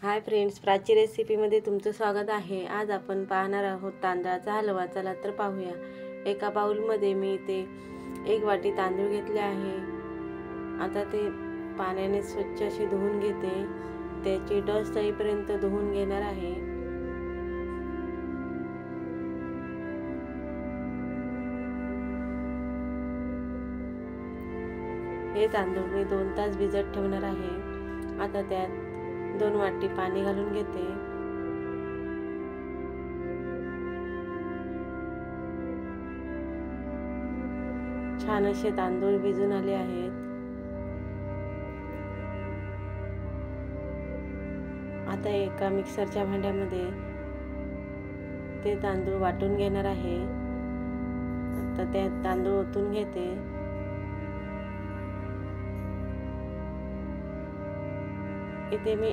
Hi friends, Prachi रेसिपीमध्ये तुमचं स्वागत आहे। आज आपण पाहणार आहोत तांदळाचा हलवा। चला तर पाहूया। एका बाउलमध्ये मी इथे 1 वाटी तांदूळ घेतले आहे। आता ते पाण्याने स्वच्छ असे धुवून घेते। त्याची डस्ट जाईपर्यंत धुवून घेणार आहे। हे तांदूळ मी 2 तास भिजत ठेवणार आहे। आता त्यात 2 वाटी पाणी घालून घेते। छान असे तांदूळ भिजून आले आहेत। आता एका मिक्सरच्या भांड्यामध्ये ते तांदूळ वाटून घेणार आहे। आता त्यात तांदूळ ओतून घेते। इथे मी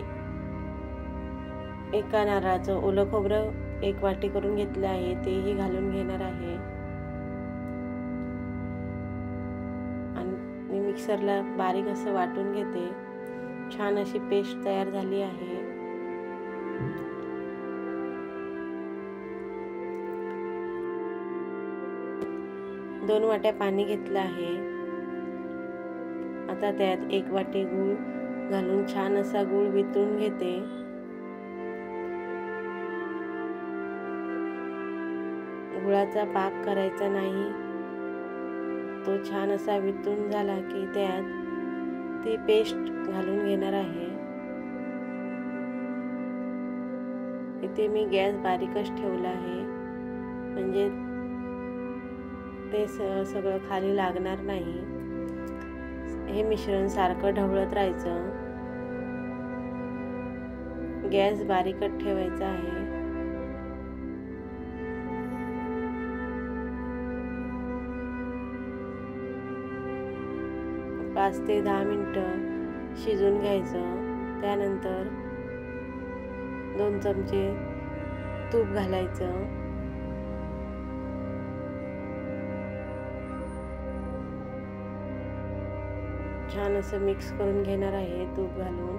एका नारळाचं ओलं खोबरं 1 वाटी करून घेतलं आहे, तेही घालून घेणार आहे। आणि मी मिक्सरला बारीक असं वाटून घेते। छान अशी पेस्ट तयार झाली आहे। दोन वाट्या पाणी घेतलं आहे। आता त्यात 1 वाटी गूळ घालून छान असा गूळ वितळून घेते। गुळाचा पाक करायचा नाही, तो छान असा वितळून झाला की त्यात ती पेस्ट घालून घेणार आहे। इथे मी गॅस बारीकच ठेवला आहे, म्हणजे ते सगळं खाली लागणार नाही। हे मिश्रण सारखं ढवळत राहायचं। गॅस बारीकच ठेवायचा आहे। 5 ते 10 मिनिटं शिजून घ्यायचं। त्यानंतर 2 चमचे तूप घालायचं। छान असं मिक्स करून घेणार आहे तूप घालून।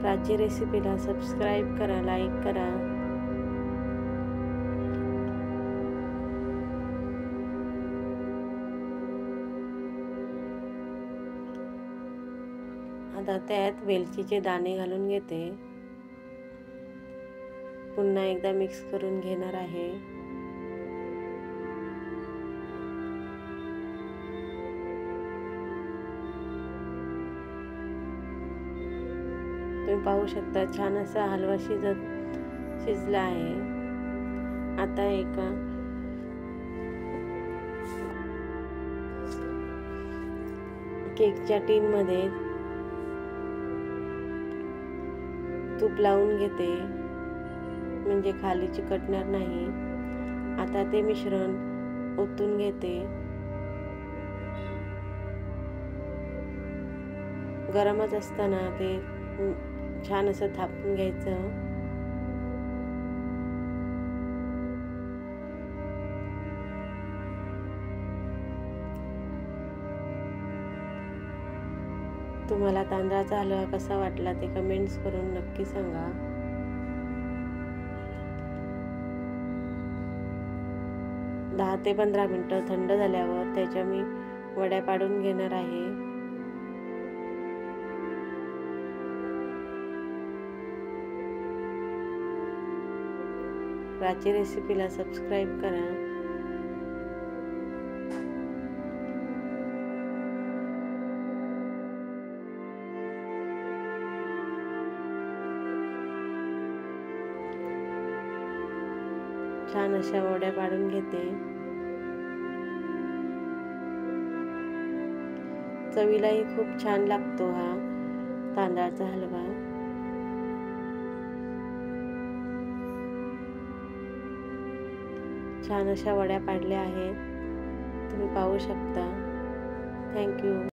प्राची रेसिपीला सबस्क्राईब करा, लाईक करा। आता त्यात वेलचीचे दाणे घालून घेते। पुन्हा एकदा मिक्स करून घेणार आहे। तुम्ही पाहू शकता छान असा हलवा शिजला आहे। आता एका केकच्या टीन मध्ये तूप लावून घेते, म्हणजे खाली चिकटणार नाही। आता ते मिश्रण ओतून घेते। गरमच असताना ते छान असं थापून घ्यायचं। तुम्हाला तांदळाचा हलवा कसा वाटला ते कमेंट्स करून नक्की सांगा। दहा ते 15 मिनिटं थंड झाल्यावर त्याच्या मी वड्या पाडून घेणार आहे। प्राची रेसिपीला सबस्क्राईब करा। छान अशा वड्या पाडून घेते। चवीलाही खूप छान लागतो हा तांदळाचा हलवा। छान अशा वड्या पाडल्या आहेत, तुम्ही पाहू शकता। थँक्यू।